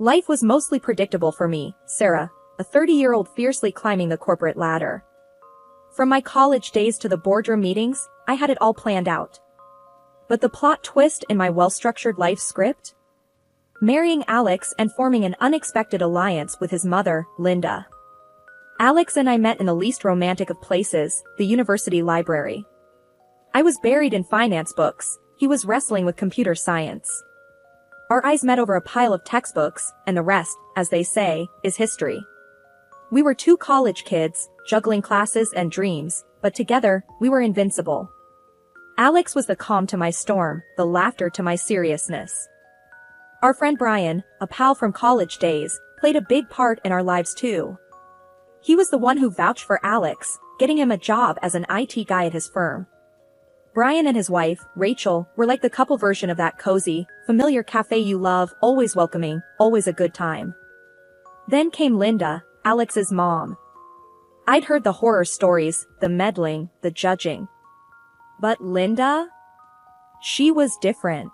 Life was mostly predictable for me, Sarah, a 30-year-old fiercely climbing the corporate ladder. From my college days to the boardroom meetings, I had it all planned out. But the plot twist in my well-structured life script? Marrying Alex and forming an unexpected alliance with his mother, Linda. Alex and I met in the least romantic of places, the university library. I was buried in finance books, he was wrestling with computer science. Our eyes met over a pile of textbooks, and the rest, as they say, is history. We were two college kids, juggling classes and dreams, but together, we were invincible. Alex was the calm to my storm, the laughter to my seriousness. Our friend Brian, a pal from college days, played a big part in our lives too. He was the one who vouched for Alex, getting him a job as an IT guy at his firm. Brian and his wife, Rachel, were like the couple version of that cozy, familiar cafe you love, always welcoming, always a good time. Then came Linda, Alex's mom. I'd heard the horror stories, the meddling, the judging. But Linda? She was different.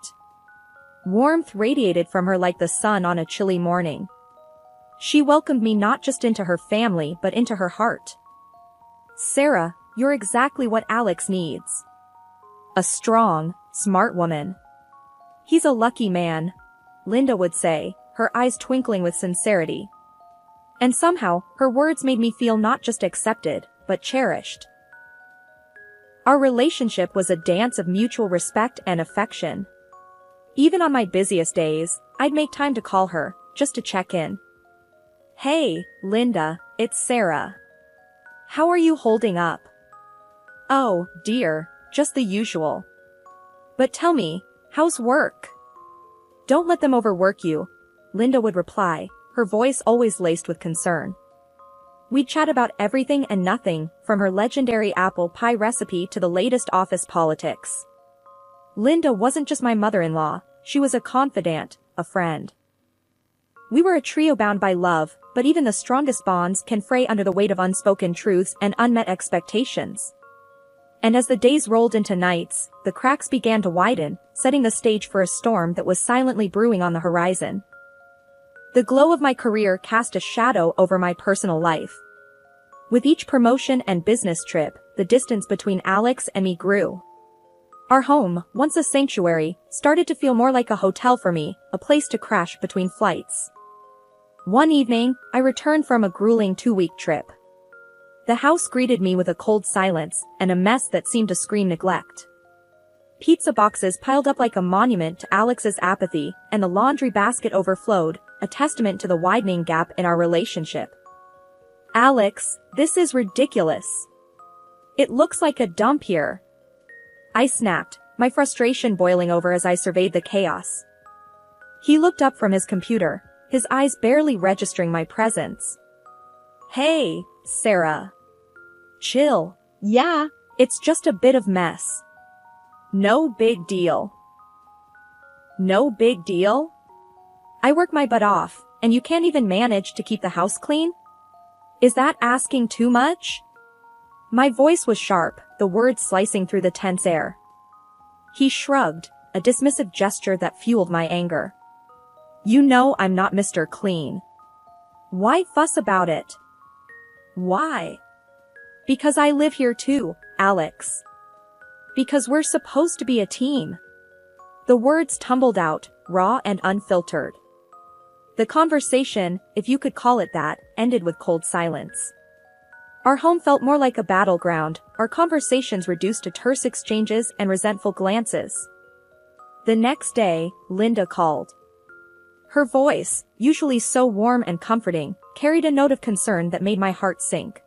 Warmth radiated from her like the sun on a chilly morning. She welcomed me not just into her family but into her heart. Sarah, you're exactly what Alex needs. A strong, smart woman. He's a lucky man, Linda would say, her eyes twinkling with sincerity. And somehow, her words made me feel not just accepted, but cherished. Our relationship was a dance of mutual respect and affection. Even on my busiest days, I'd make time to call her, just to check in. Hey, Linda, it's Sarah. How are you holding up? Oh, dear, just the usual. But tell me, how's work? Don't let them overwork you, Linda would reply, her voice always laced with concern. We'd chat about everything and nothing, from her legendary apple pie recipe to the latest office politics. Linda wasn't just my mother-in-law, she was a confidant, a friend. We were a trio bound by love, but even the strongest bonds can fray under the weight of unspoken truths and unmet expectations. And as the days rolled into nights, the cracks began to widen, setting the stage for a storm that was silently brewing on the horizon. The glow of my career cast a shadow over my personal life. With each promotion and business trip, the distance between Alex and me grew. Our home, once a sanctuary, started to feel more like a hotel for me, a place to crash between flights. One evening, I returned from a grueling 2-week trip. The house greeted me with a cold silence, and a mess that seemed to scream neglect. Pizza boxes piled up like a monument to Alex's apathy, and the laundry basket overflowed, a testament to the widening gap in our relationship. Alex, this is ridiculous. It looks like a dump here. I snapped, my frustration boiling over as I surveyed the chaos. He looked up from his computer, his eyes barely registering my presence. Hey, Sarah. Chill. Yeah, it's just a bit of mess. No big deal. No big deal? I work my butt off, and you can't even manage to keep the house clean? Is that asking too much? My voice was sharp, the words slicing through the tense air. He shrugged, a dismissive gesture that fueled my anger. You know I'm not Mr. Clean. Why fuss about it? Why? Because I live here too, Alex. Because we're supposed to be a team. The words tumbled out, raw and unfiltered. The conversation, if you could call it that, ended with cold silence. Our home felt more like a battleground, our conversations reduced to terse exchanges and resentful glances. The next day, Linda called. Her voice, usually so warm and comforting, carried a note of concern that made my heart sink.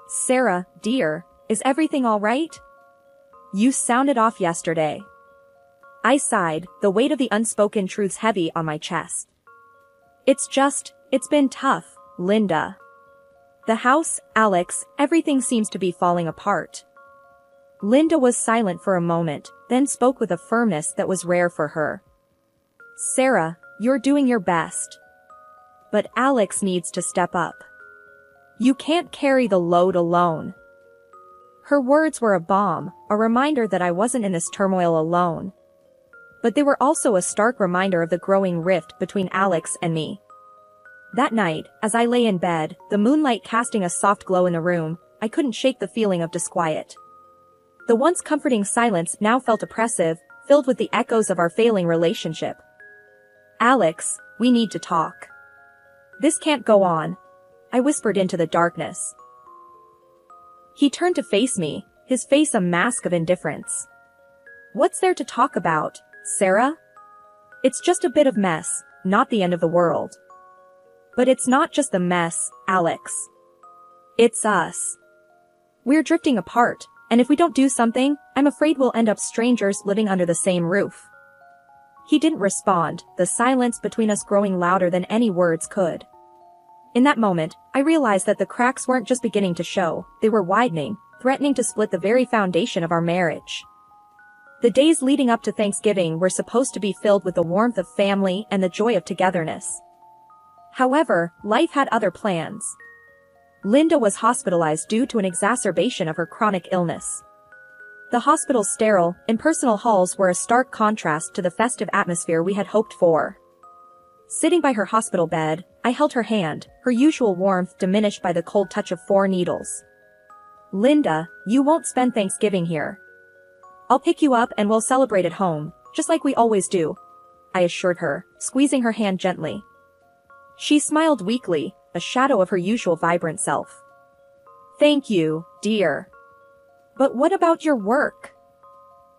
Sarah, dear, is everything all right? You sounded off yesterday. I sighed, the weight of the unspoken truths heavy on my chest. It's been tough, Linda. The house, Alex, everything seems to be falling apart. Linda was silent for a moment, then spoke with a firmness that was rare for her. Sarah, you're doing your best. But Alex needs to step up. You can't carry the load alone. Her words were a balm, a reminder that I wasn't in this turmoil alone. But they were also a stark reminder of the growing rift between Alex and me. That night, as I lay in bed, the moonlight casting a soft glow in the room, I couldn't shake the feeling of disquiet. The once comforting silence now felt oppressive, filled with the echoes of our failing relationship. "Alex, we need to talk. This can't go on," I whispered into the darkness. He turned to face me, his face a mask of indifference. "What's there to talk about, Sarah? It's just a bit of mess, not the end of the world." "But it's not just the mess, Alex. It's us. We're drifting apart, and if we don't do something, I'm afraid we'll end up strangers living under the same roof." He didn't respond, the silence between us growing louder than any words could. In that moment, I realized that the cracks weren't just beginning to show, they were widening, threatening to split the very foundation of our marriage. The days leading up to Thanksgiving were supposed to be filled with the warmth of family and the joy of togetherness. However, life had other plans. Linda was hospitalized due to an exacerbation of her chronic illness. The hospital's sterile, impersonal halls were a stark contrast to the festive atmosphere we had hoped for. Sitting by her hospital bed, I held her hand, her usual warmth diminished by the cold touch of 4 needles. "Linda, you won't spend Thanksgiving here. I'll pick you up and we'll celebrate at home, just like we always do," I assured her, squeezing her hand gently. She smiled weakly, a shadow of her usual vibrant self. "Thank you, dear. But what about your work?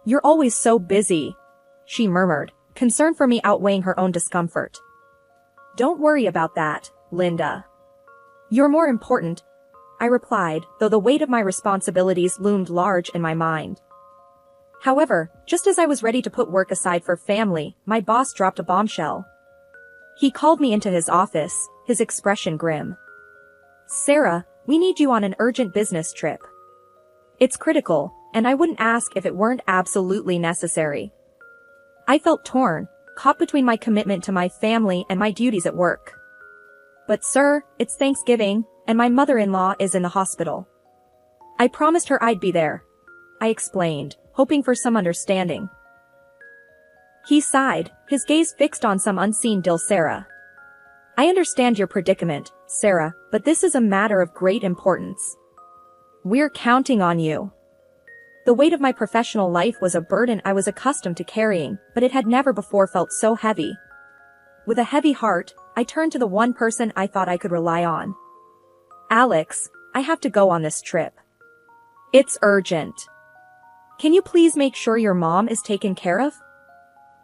You're always so busy," she murmured, concern for me outweighing her own discomfort. "Don't worry about that, Linda. You're more important," I replied, though the weight of my responsibilities loomed large in my mind. However, just as I was ready to put work aside for family, my boss dropped a bombshell. He called me into his office, his expression grim. "Sarah, we need you on an urgent business trip. It's critical, and I wouldn't ask if it weren't absolutely necessary." I felt torn, caught between my commitment to my family and my duties at work. "But sir, it's Thanksgiving, and my mother-in-law is in the hospital. I promised her I'd be there," I explained, hoping for some understanding. He sighed, his gaze fixed on some unseen dill. "Sarah. I understand your predicament, Sarah, but this is a matter of great importance. We're counting on you." The weight of my professional life was a burden I was accustomed to carrying, but it had never before felt so heavy. With a heavy heart, I turned to the one person I thought I could rely on. "Alex, I have to go on this trip. It's urgent. Can you please make sure your mom is taken care of?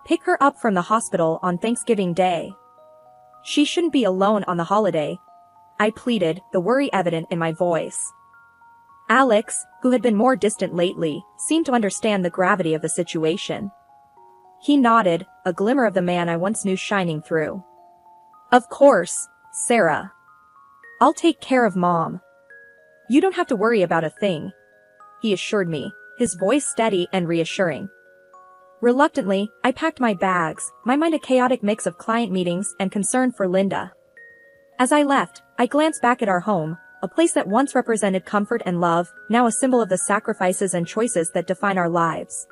Pick her up from the hospital on Thanksgiving Day. She shouldn't be alone on the holiday," I pleaded, the worry evident in my voice. Alex, who had been more distant lately, seemed to understand the gravity of the situation. He nodded, a glimmer of the man I once knew shining through. "Of course, Sarah. I'll take care of Mom. You don't have to worry about a thing," he assured me, his voice steady and reassuring. Reluctantly, I packed my bags, my mind a chaotic mix of client meetings and concern for Linda. As I left, I glanced back at our home, a place that once represented comfort and love, now a symbol of the sacrifices and choices that define our lives.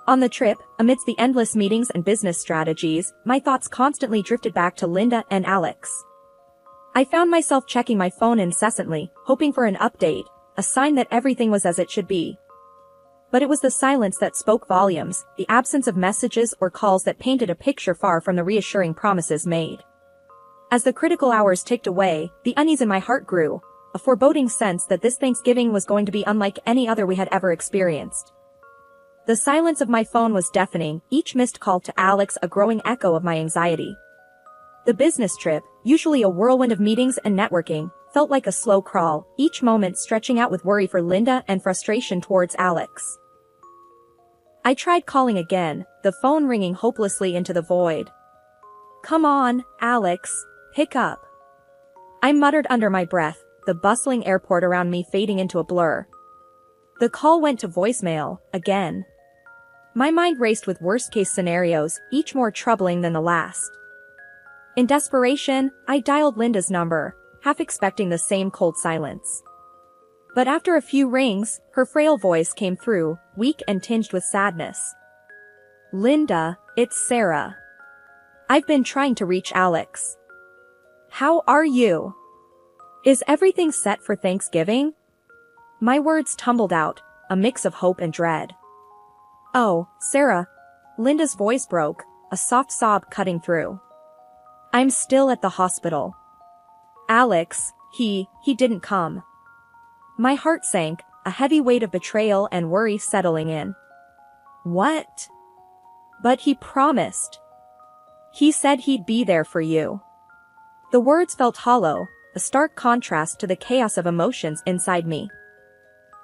On the trip, amidst the endless meetings and business strategies, my thoughts constantly drifted back to Linda and Alex. I found myself checking my phone incessantly, hoping for an update, a sign that everything was as it should be. But it was the silence that spoke volumes, the absence of messages or calls that painted a picture far from the reassuring promises made. As the critical hours ticked away, the unease in my heart grew, a foreboding sense that this Thanksgiving was going to be unlike any other we had ever experienced. The silence of my phone was deafening, each missed call to Alex a growing echo of my anxiety. The business trip, usually a whirlwind of meetings and networking, felt like a slow crawl, each moment stretching out with worry for Linda and frustration towards Alex. I tried calling again, the phone ringing hopelessly into the void. "Come on, Alex, pick up," I muttered under my breath, the bustling airport around me fading into a blur. The call went to voicemail, again. My mind raced with worst-case scenarios, each more troubling than the last. In desperation, I dialed Linda's number, half expecting the same cold silence. But after a few rings, her frail voice came through, weak and tinged with sadness. Linda, it's Sarah. I've been trying to reach Alex. How are you? Is everything set for Thanksgiving? My words tumbled out, a mix of hope and dread. Oh, Sarah. Linda's voice broke, a soft sob cutting through. I'm still at the hospital. Alex, he didn't come. My heart sank, a heavy weight of betrayal and worry settling in. What? But he promised. He said he'd be there for you. The words felt hollow, a stark contrast to the chaos of emotions inside me.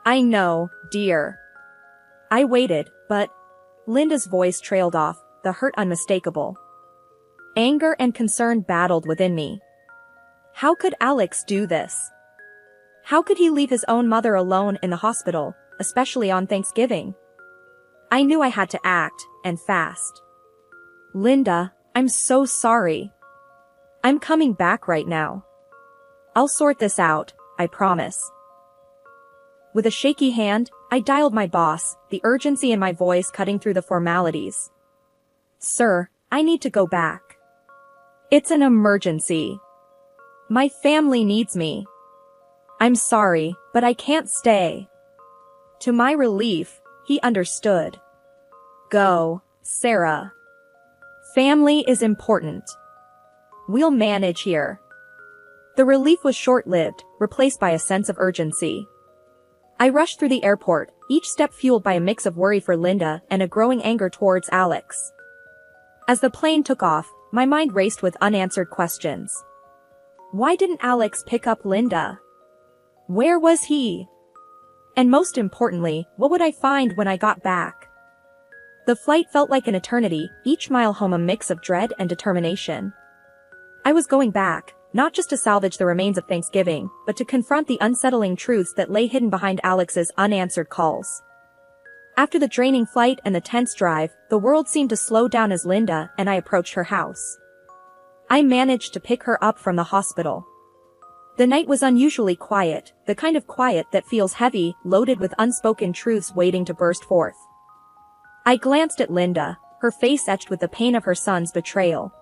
I know, dear. I waited, but Linda's voice trailed off, the hurt unmistakable. Anger and concern battled within me. How could Alex do this? How could he leave his own mother alone in the hospital, especially on Thanksgiving? I knew I had to act, and fast. Linda, I'm so sorry. I'm coming back right now. I'll sort this out, I promise. With a shaky hand, I dialed my boss, the urgency in my voice cutting through the formalities. Sir, I need to go back. It's an emergency. My family needs me. I'm sorry, but I can't stay. To my relief, he understood. Go, Sarah. Family is important. We'll manage here. The relief was short-lived, replaced by a sense of urgency. I rushed through the airport, each step fueled by a mix of worry for Linda and a growing anger towards Alex. As the plane took off, my mind raced with unanswered questions. Why didn't Alex pick up Linda? Where was he? And most importantly, what would I find when I got back? The flight felt like an eternity, each mile home a mix of dread and determination. I was going back, not just to salvage the remains of Thanksgiving, but to confront the unsettling truths that lay hidden behind Alex's unanswered calls. After the draining flight and the tense drive, the world seemed to slow down as Linda and I approached her house. I managed to pick her up from the hospital. The night was unusually quiet, the kind of quiet that feels heavy, loaded with unspoken truths waiting to burst forth. I glanced at Linda, her face etched with the pain of her son's betrayal.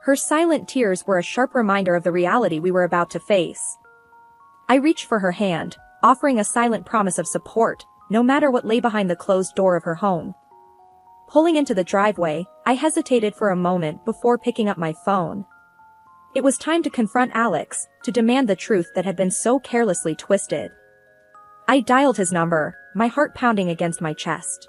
Her silent tears were a sharp reminder of the reality we were about to face. I reached for her hand, offering a silent promise of support, no matter what lay behind the closed door of her home. Pulling into the driveway, I hesitated for a moment before picking up my phone. It was time to confront Alex, to demand the truth that had been so carelessly twisted. I dialed his number, my heart pounding against my chest.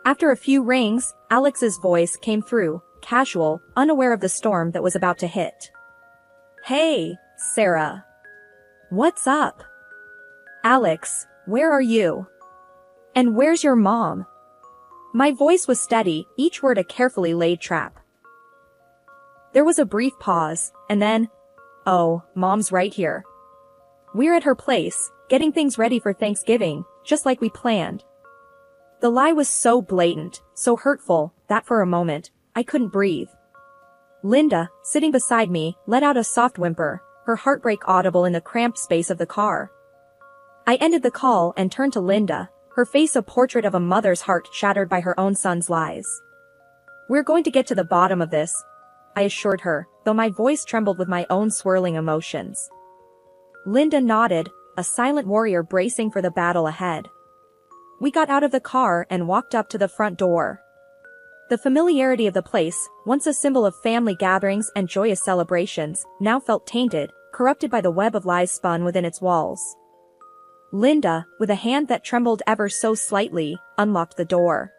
After a few rings, Alex's voice came through, casual, unaware of the storm that was about to hit. Hey, Sarah. What's up? Alex, where are you? And where's your mom? My voice was steady, each word a carefully laid trap. There was a brief pause, and then, oh, Mom's right here. We're at her place, getting things ready for Thanksgiving, just like we planned. The lie was so blatant, so hurtful, that for a moment, I couldn't breathe. Linda, sitting beside me, let out a soft whimper, her heartbreak audible in the cramped space of the car. I ended the call and turned to Linda, her face a portrait of a mother's heart shattered by her own son's lies. We're going to get to the bottom of this, I assured her, though my voice trembled with my own swirling emotions. Linda nodded, a silent warrior bracing for the battle ahead. We got out of the car and walked up to the front door. The familiarity of the place, once a symbol of family gatherings and joyous celebrations, now felt tainted, corrupted by the web of lies spun within its walls. Linda, with a hand that trembled ever so slightly, unlocked the door.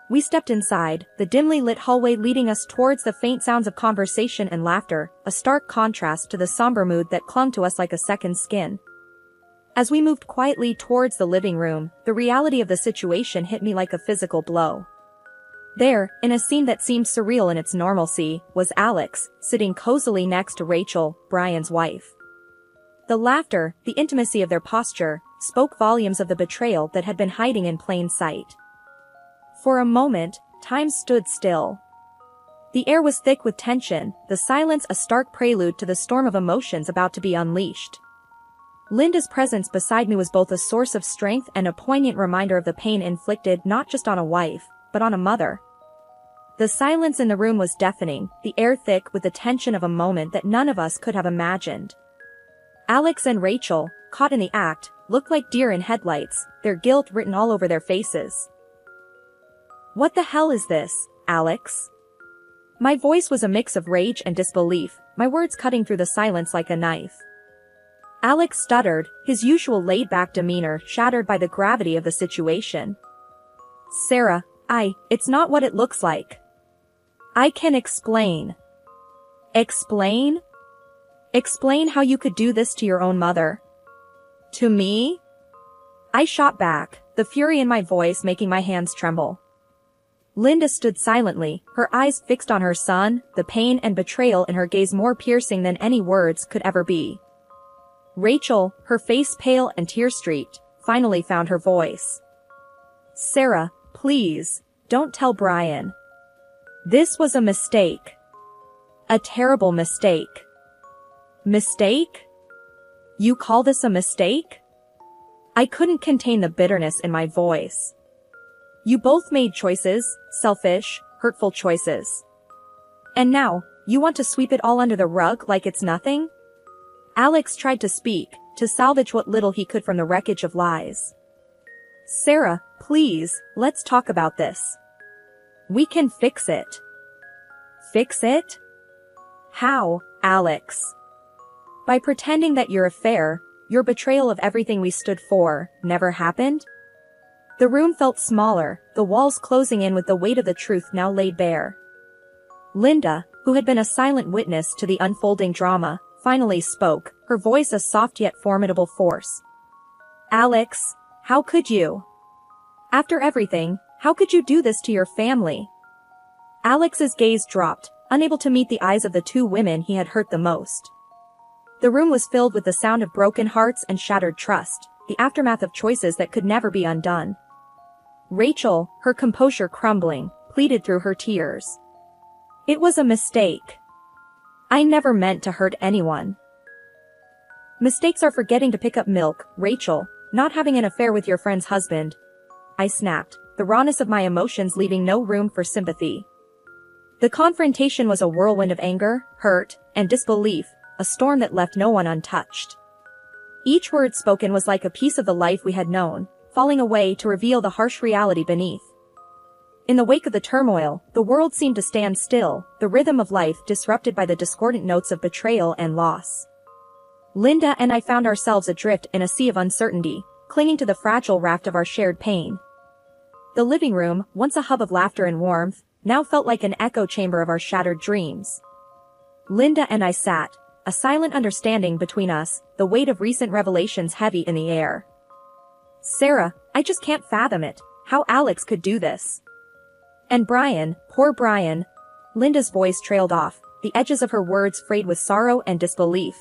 We stepped inside, the dimly lit hallway leading us towards the faint sounds of conversation and laughter, a stark contrast to the somber mood that clung to us like a second skin. As we moved quietly towards the living room, the reality of the situation hit me like a physical blow. There, in a scene that seemed surreal in its normalcy, was Alex, sitting cozily next to Rachel, Brian's wife. The laughter, the intimacy of their posture, spoke volumes of the betrayal that had been hiding in plain sight. For a moment, time stood still. The air was thick with tension, the silence a stark prelude to the storm of emotions about to be unleashed. Linda's presence beside me was both a source of strength and a poignant reminder of the pain inflicted not just on a wife, but on a mother. The silence in the room was deafening, the air thick with the tension of a moment that none of us could have imagined. Alex and Rachel, caught in the act, looked like deer in headlights, their guilt written all over their faces. "What the hell is this, Alex?" My voice was a mix of rage and disbelief, my words cutting through the silence like a knife. Alex stuttered, his usual laid-back demeanor shattered by the gravity of the situation. "Sarah, it's not what it looks like. I can explain." "Explain? Explain how you could do this to your own mother? To me?" I shot back, the fury in my voice making my hands tremble. Linda stood silently, her eyes fixed on her son, the pain and betrayal in her gaze more piercing than any words could ever be. Rachel, her face pale and tear-streaked, finally found her voice. "Sarah, please, don't tell Brian. This was a mistake. A terrible mistake." "Mistake? You call this a mistake?" I couldn't contain the bitterness in my voice. "You both made choices, selfish, hurtful choices. And now, you want to sweep it all under the rug like it's nothing?" Alex tried to speak, to salvage what little he could from the wreckage of lies. "Sarah, please, let's talk about this. We can fix it." "Fix it? How, Alex?" "By pretending that your affair, your betrayal of everything we stood for, never happened?" The room felt smaller, the walls closing in with the weight of the truth now laid bare. Linda, who had been a silent witness to the unfolding drama, finally spoke, her voice a soft yet formidable force. "Alex, how could you? After everything, how could you do this to your family?" Alex's gaze dropped, unable to meet the eyes of the two women he had hurt the most. The room was filled with the sound of broken hearts and shattered trust, the aftermath of choices that could never be undone. Rachel, her composure crumbling, pleaded through her tears. "It was a mistake. I never meant to hurt anyone." "Mistakes are forgetting to pick up milk, Rachel, not having an affair with your friend's husband," I snapped, the rawness of my emotions leaving no room for sympathy. The confrontation was a whirlwind of anger, hurt, and disbelief, a storm that left no one untouched. Each word spoken was like a piece of the life we had known, falling away to reveal the harsh reality beneath. In the wake of the turmoil, the world seemed to stand still, the rhythm of life disrupted by the discordant notes of betrayal and loss. Linda and I found ourselves adrift in a sea of uncertainty, clinging to the fragile raft of our shared pain. The living room, once a hub of laughter and warmth, now felt like an echo chamber of our shattered dreams. Linda and I sat, a silent understanding between us, the weight of recent revelations heavy in the air. "Sarah, I just can't fathom it, how Alex could do this. And Brian, poor Brian." Linda's voice trailed off, the edges of her words frayed with sorrow and disbelief.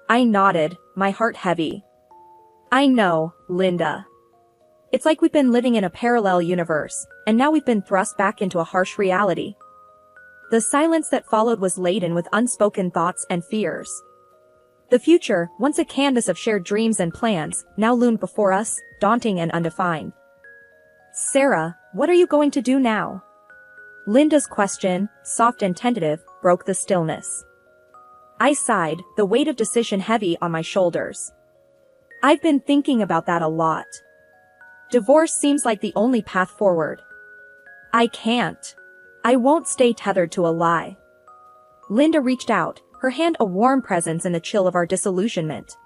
I nodded, my heart heavy. "I know, Linda. It's like we've been living in a parallel universe, and now we've been thrust back into a harsh reality." The silence that followed was laden with unspoken thoughts and fears. The future, once a canvas of shared dreams and plans, now loomed before us, daunting and undefined. "Sarah, what are you going to do now?" Linda's question, soft and tentative, broke the stillness. I sighed, the weight of decision heavy on my shoulders. "I've been thinking about that a lot. Divorce seems like the only path forward. I can't. I won't stay tethered to a lie." Linda reached out, her hand a warm presence in the chill of our disillusionment.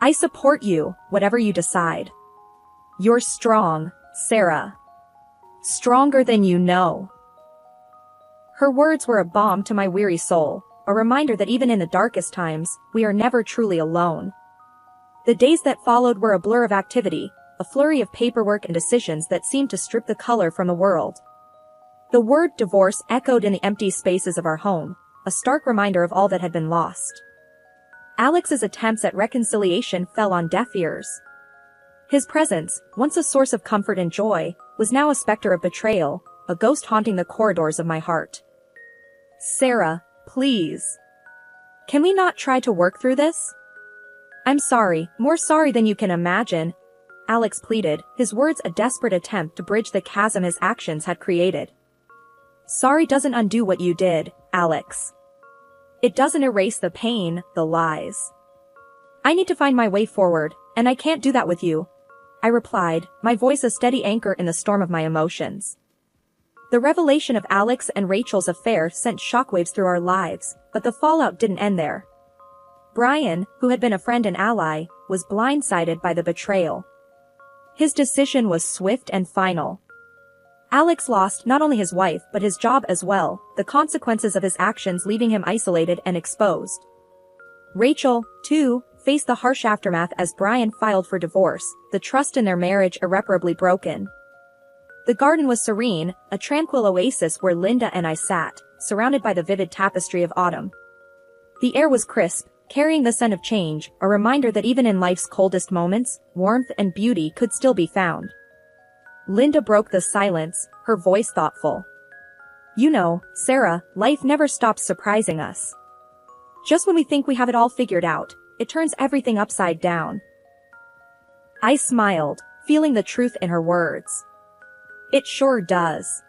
"I support you, whatever you decide. You're strong, Sarah. Stronger than you know." Her words were a balm to my weary soul, a reminder that even in the darkest times, we are never truly alone. The days that followed were a blur of activity, a flurry of paperwork and decisions that seemed to strip the color from the world. The word divorce echoed in the empty spaces of our home, a stark reminder of all that had been lost. Alex's attempts at reconciliation fell on deaf ears. His presence, once a source of comfort and joy, was now a specter of betrayal, a ghost haunting the corridors of my heart. "Sarah, please. Can we not try to work through this? I'm sorry, more sorry than you can imagine." Alex pleaded, his words a desperate attempt to bridge the chasm his actions had created. Sorry doesn't undo what you did, Alex. It doesn't erase the pain, the lies. I need to find my way forward, and I can't do that with you, I replied, my voice a steady anchor in the storm of my emotions. The revelation of Alex and Rachel's affair sent shockwaves through our lives, but the fallout didn't end there. Brian, who had been a friend and ally, was blindsided by the betrayal. His decision was swift and final. Alex lost not only his wife but his job as well, the consequences of his actions leaving him isolated and exposed. Rachel, too, faced the harsh aftermath as Brian filed for divorce, the trust in their marriage irreparably broken. The garden was serene, a tranquil oasis where Linda and I sat, surrounded by the vivid tapestry of autumn. The air was crisp, carrying the scent of change, a reminder that even in life's coldest moments, warmth and beauty could still be found. Linda broke the silence, her voice thoughtful. You know, Sarah, life never stops surprising us. Just when we think we have it all figured out, it turns everything upside down. I smiled, feeling the truth in her words. It sure does.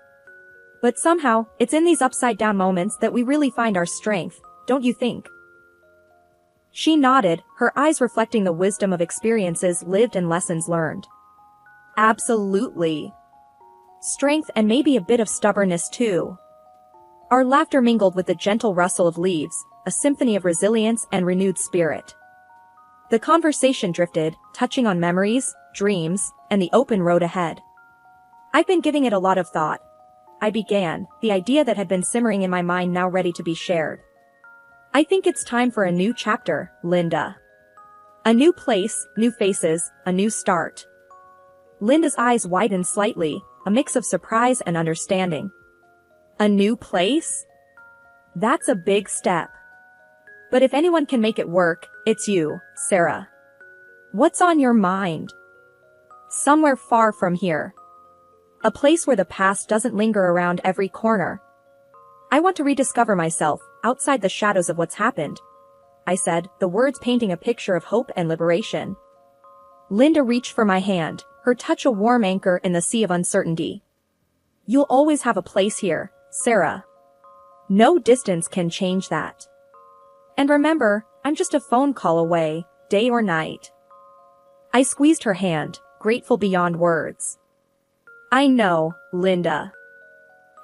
But somehow, it's in these upside-down moments that we really find our strength, don't you think? She nodded, her eyes reflecting the wisdom of experiences lived and lessons learned. Absolutely. Strength and maybe a bit of stubbornness too. Our laughter mingled with the gentle rustle of leaves, a symphony of resilience and renewed spirit. The conversation drifted, touching on memories, dreams, and the open road ahead. I've been giving it a lot of thought. I began, the idea that had been simmering in my mind now ready to be shared. I think it's time for a new chapter, Linda. A new place, new faces, a new start. Linda's eyes widened slightly, a mix of surprise and understanding. A new place? That's a big step. But if anyone can make it work, it's you, Sarah. What's on your mind? Somewhere far from here. A place where the past doesn't linger around every corner. I want to rediscover myself, outside the shadows of what's happened, I said, the words painting a picture of hope and liberation. Linda reached for my hand, her touch a warm anchor in the sea of uncertainty. You'll always have a place here, Sarah. No distance can change that. And remember, I'm just a phone call away, day or night. I squeezed her hand, grateful beyond words. I know, Linda.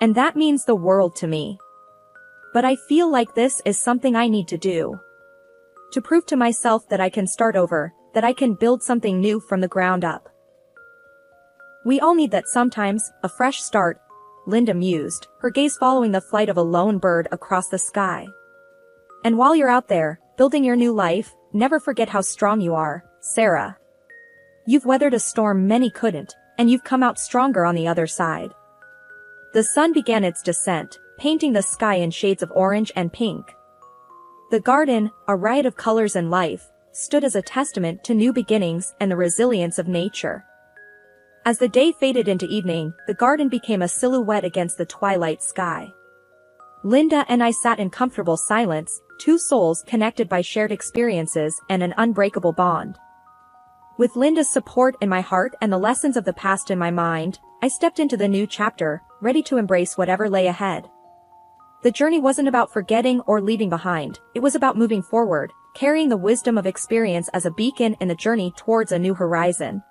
And that means the world to me. But I feel like this is something I need to do. To prove to myself that I can start over, that I can build something new from the ground up. We all need that sometimes, a fresh start, Linda mused, her gaze following the flight of a lone bird across the sky. And while you're out there, building your new life, never forget how strong you are, Sarah. You've weathered a storm many couldn't, and you've come out stronger on the other side. The sun began its descent, painting the sky in shades of orange and pink. The garden, a riot of colors and life, stood as a testament to new beginnings and the resilience of nature. As the day faded into evening, the garden became a silhouette against the twilight sky. Linda and I sat in comfortable silence, two souls connected by shared experiences and an unbreakable bond. With Linda's support in my heart and the lessons of the past in my mind, I stepped into the new chapter, ready to embrace whatever lay ahead. The journey wasn't about forgetting or leaving behind, it was about moving forward, carrying the wisdom of experience as a beacon in the journey towards a new horizon.